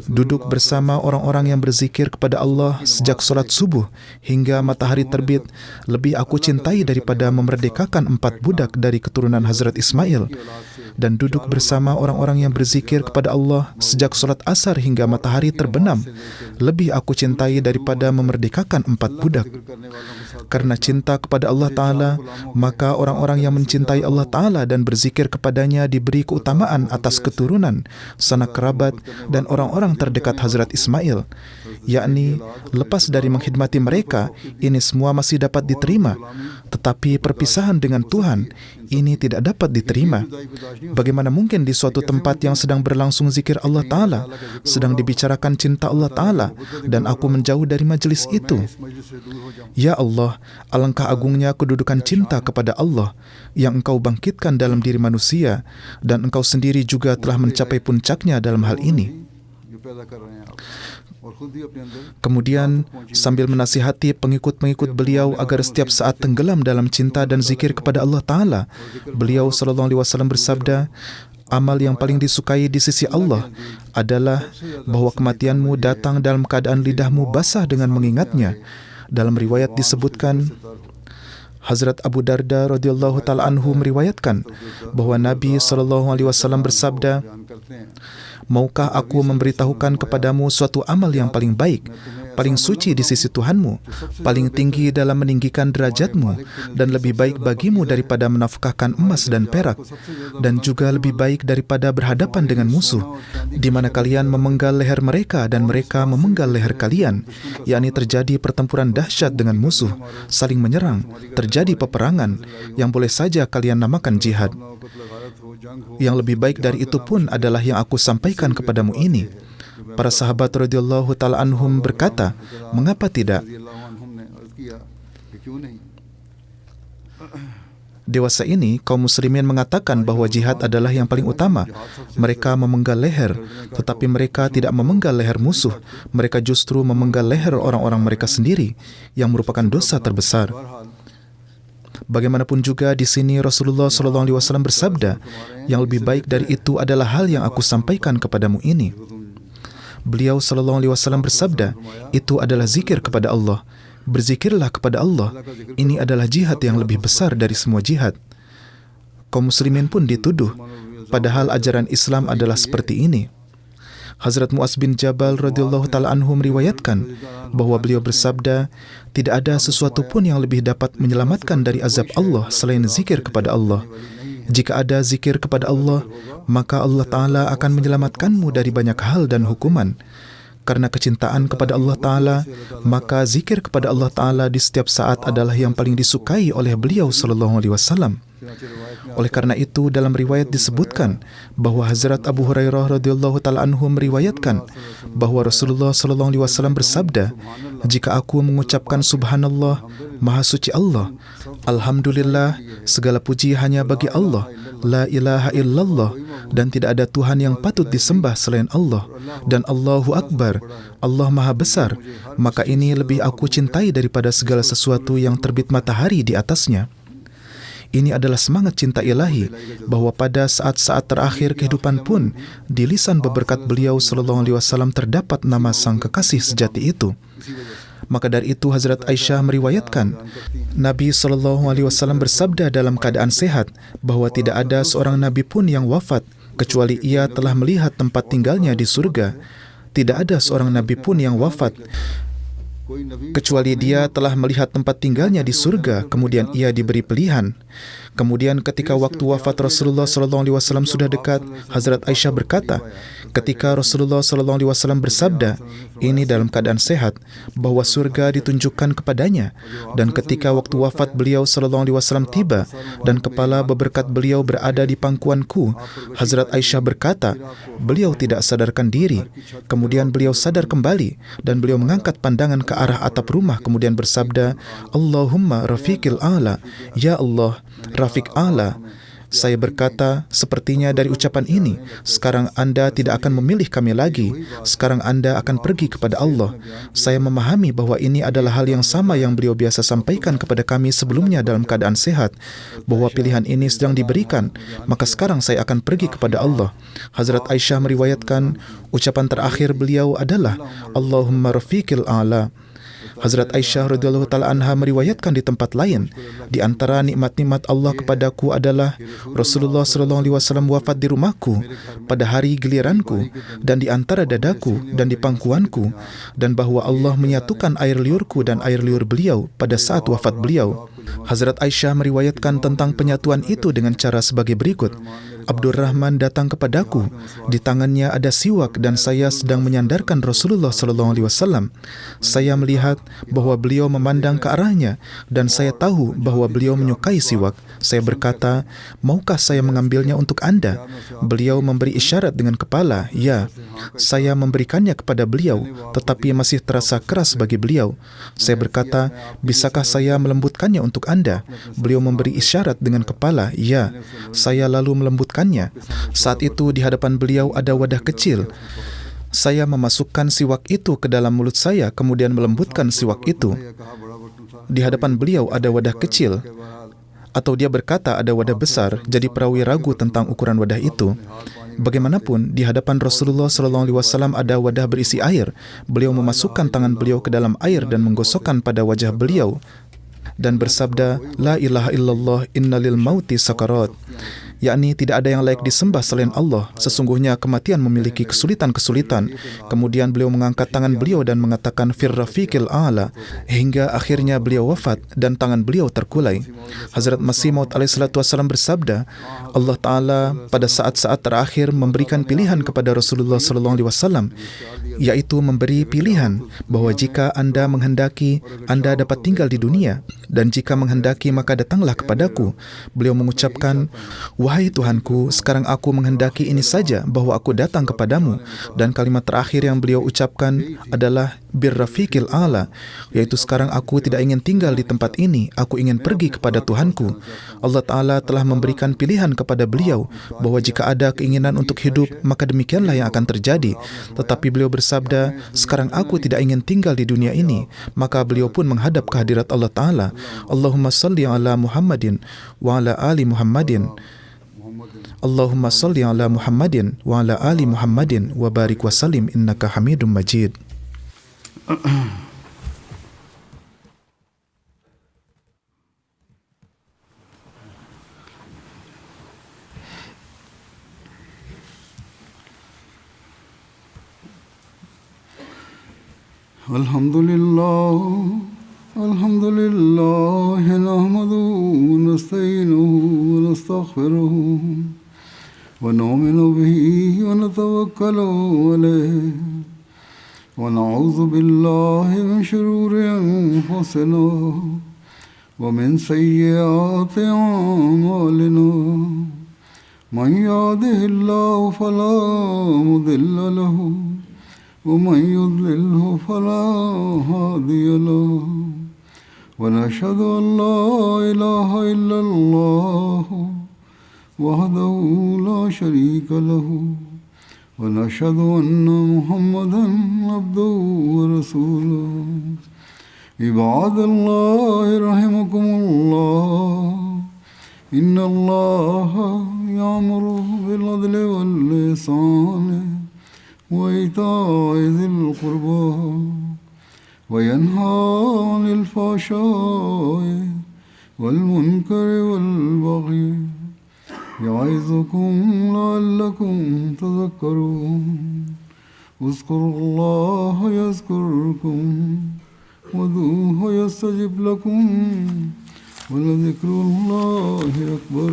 [SPEAKER 3] "Duduk bersama orang-orang yang berzikir kepada Allah sejak solat subuh hingga matahari terbit lebih aku cintai daripada memerdekakan 4 budak dari keturunan Hazrat Ismail. Dan duduk bersama orang-orang yang berzikir kepada Allah sejak solat asar hingga matahari terbenam lebih aku cintai daripada memerdekakan 4 budak." Karena cinta kepada Allah Ta'ala, maka orang-orang yang mencintai Allah Ta'ala dan berzikir kepadanya diberi keutamaan atas keturunan, sanak kerabat, dan orang-orang terdekat Hazrat Ismail. Yakni, lepas dari mengkhidmati mereka, ini semua masih dapat diterima. Tetapi perpisahan dengan Tuhan, ini tidak dapat diterima. Bagaimana mungkin di suatu tempat yang sedang berlangsung zikir Allah Ta'ala, sedang dibicarakan cinta Allah Ta'ala, dan aku menjauh dari majelis itu? Ya Allah, alangkah agungnya kedudukan cinta kepada Allah yang Engkau bangkitkan dalam diri manusia, dan Engkau sendiri juga telah mencapai puncaknya dalam hal ini. Kemudian, sambil menasihati pengikut-pengikut beliau agar setiap saat tenggelam dalam cinta dan zikir kepada Allah Ta'ala, beliau SAW bersabda, "Amal yang paling disukai di sisi Allah adalah bahwa kematianmu datang dalam keadaan lidahmu basah dengan mengingatnya." Dalam riwayat disebutkan, Hazrat Abu Darda radhiyallahu ta'ala anhu meriwayatkan bahwa Nabi SAW bersabda, "Maukah aku memberitahukan kepadamu suatu amal yang paling baik, paling suci di sisi Tuhanmu, paling tinggi dalam meninggikan derajatmu, dan lebih baik bagimu daripada menafkahkan emas dan perak, dan juga lebih baik daripada berhadapan dengan musuh, di mana kalian memenggal leher mereka dan mereka memenggal leher kalian, yakni terjadi pertempuran dahsyat dengan musuh, saling menyerang, terjadi peperangan, yang boleh saja kalian namakan jihad. Yang lebih baik dari itu pun adalah yang aku sampaikan kepadamu ini." Para sahabat radhiyallahu ta'ala anhum berkata, "Mengapa tidak?" Dewasa ini, kaum muslimin mengatakan bahwa jihad adalah yang paling utama. Mereka memenggal leher, tetapi mereka tidak memenggal leher musuh. Mereka justru memenggal leher orang-orang mereka sendiri, yang merupakan dosa terbesar. Bagaimanapun juga di sini Rasulullah SAW bersabda, yang lebih baik dari itu adalah hal yang aku sampaikan kepadamu ini. Beliau SAW bersabda, itu adalah zikir kepada Allah. Berzikirlah kepada Allah. Ini adalah jihad yang lebih besar dari semua jihad. Kaum muslimin pun dituduh, padahal ajaran Islam adalah seperti ini. Hazrat Muaz bin Jabal radhiyallahu ta'ala anhu meriwayatkan bahwa beliau bersabda, tidak ada sesuatu pun yang lebih dapat menyelamatkan dari azab Allah selain zikir kepada Allah. Jika ada zikir kepada Allah, maka Allah Ta'ala akan menyelamatkanmu dari banyak hal dan hukuman. karena kecintaan kepada Allah Ta'ala, maka zikir kepada Allah Ta'ala di setiap saat adalah yang paling disukai oleh beliau Sallallahu Alaihi Wasallam. Oleh karena itu, dalam riwayat disebutkan bahwa Hazrat Abu Hurairah radhiyallahu ta'ala anhu meriwayatkan bahwa Rasulullah Sallallahu Alaihi Wasallam bersabda, "Jika aku mengucapkan Subhanallah, Maha Suci Allah, Alhamdulillah, segala puji hanya bagi Allah, La ilaha illallah, dan tidak ada Tuhan yang patut disembah selain Allah, dan Allahu Akbar, Allah Maha Besar, maka ini lebih aku cintai daripada segala sesuatu yang terbit matahari di atasnya." Ini adalah semangat cinta ilahi, bahwa pada saat-saat terakhir kehidupan pun, di lisan beberkat beliau Sallallahu Alaihi Wasallam terdapat nama sang kekasih sejati itu. Maka dari itu Hazrat Aisyah meriwayatkan, Nabi Sallallahu Alaihi Wasallam bersabda dalam keadaan sehat, bahwa tidak ada seorang Nabi pun yang wafat, kecuali ia telah melihat tempat tinggalnya di surga. Tidak ada seorang Nabi pun yang wafat, kecuali dia telah melihat tempat tinggalnya di surga, kemudian ia diberi pilihan. Kemudian ketika waktu wafat Rasulullah SAW sudah dekat, Hazrat Aisyah berkata, ketika Rasulullah SAW bersabda, ini dalam keadaan sehat, bahwa surga ditunjukkan kepadanya, dan ketika waktu wafat beliau SAW tiba, dan kepala beberkat beliau berada di pangkuanku, Hazrat Aisyah berkata, beliau tidak sadarkan diri. Kemudian beliau sadar kembali, dan beliau mengangkat pandangan ke arah atap rumah, kemudian bersabda, Allahumma rafiqil a'la, ya Allah, Rafiq A'la. Saya berkata, sepertinya dari ucapan ini, sekarang Anda tidak akan memilih kami lagi, sekarang Anda akan pergi kepada Allah. Saya memahami bahwa ini adalah hal yang sama yang beliau biasa sampaikan kepada kami sebelumnya dalam keadaan sehat, bahwa pilihan ini sedang diberikan, maka sekarang saya akan pergi kepada Allah. Hazrat Aisyah meriwayatkan, ucapan terakhir beliau adalah, Allahumma rafiqil a'la. Hazrat Aisyah radhiyallahu ta'ala anha meriwayatkan di tempat lain, di antara nikmat-nikmat Allah kepadaku adalah Rasulullah sallallahu alaihi wasallam wafat di rumahku pada hari giliranku, dan di antara dadaku dan di pangkuanku, dan bahwa Allah menyatukan air liurku dan air liur beliau pada saat wafat beliau. Hazrat Aisyah meriwayatkan tentang penyatuan itu dengan cara sebagai berikut. Abdurrahman datang kepadaku, di tangannya ada siwak dan saya sedang menyandarkan Rasulullah sallallahu alaihi wasallam. Saya melihat bahwa beliau memandang ke arahnya dan saya tahu bahwa beliau menyukai siwak. Saya berkata, maukah saya mengambilnya untuk Anda? Beliau memberi isyarat dengan kepala, ya. Saya memberikannya kepada beliau, tetapi masih terasa keras bagi beliau. Saya berkata, bisakah saya melembutkannya untuk Anda? Beliau memberi isyarat dengan kepala, ya. Saya lalu melembutkannya. Saat itu di hadapan beliau ada wadah kecil. Saya memasukkan siwak itu ke dalam mulut saya, kemudian melembutkan siwak itu. Di hadapan beliau ada wadah kecil, atau dia berkata ada wadah besar, jadi perawi ragu tentang ukuran wadah itu. Bagaimanapun, di hadapan Rasulullah SAW ada wadah berisi air. Beliau memasukkan tangan beliau ke dalam air dan menggosokkan pada wajah beliau dan bersabda, La ilaha illallah innalil mauti sakarat, yakni tidak ada yang layak disembah selain Allah, sesungguhnya kematian memiliki kesulitan-kesulitan. Kemudian beliau mengangkat tangan beliau dan mengatakan fir rafiqil a'la, hingga akhirnya beliau wafat dan tangan beliau terkulai. Hazrat Masih Maud alaihissalatu wassalam bersabda, Allah Ta'ala pada saat-saat terakhir memberikan pilihan kepada Rasulullah SAW, yaitu memberi pilihan bahwa jika Anda menghendaki, Anda dapat tinggal di dunia, dan jika menghendaki maka datanglah kepadaku. Beliau mengucapkan, wahai Tuhanku, sekarang aku menghendaki ini saja, bahwa aku datang kepadamu. Dan kalimat terakhir yang beliau ucapkan adalah birrafiqil a'la, yaitu sekarang aku tidak ingin tinggal di tempat ini, aku ingin pergi kepada Tuhanku. Allah Ta'ala telah memberikan pilihan kepada beliau bahwa jika ada keinginan untuk hidup, maka demikianlah yang akan terjadi. Tetapi beliau bersabda, sekarang aku tidak ingin tinggal di dunia ini. Maka beliau pun menghadap ke hadirat Allah Ta'ala. Allahumma salli ala Muhammadin wa ala ali Muhammadin. Allahumma salli ala Muhammadin wa ala ali Muhammadin wa barik wa salim innaka hamidum majid.
[SPEAKER 1] Alhamdulillah, alhamdulillah, nahmaduhu wa nasta'inuhu wa nastaghfiruh wa nu'minu bihi wa natawakkalu alayh ونعوذ بالله من شرور أنفسنا ومن سيئات أعمالنا من يهده الله فلا مضل له ومن يضلله فلا هادي له ونشهد أن لا إله إلا الله وحده لا شريك له ونشهد أن محمدا عبده ورسوله عباد الله رحمكم الله إن الله يأمر بالعدل والإحسان وإيتاء ذي القربى وينهى عن الفحشاء والمنكر والبغي يعظكم لعلكم تذكرون اذكروا الله يذكركم وادعوه يستجب لكم ولذكر الله أكبر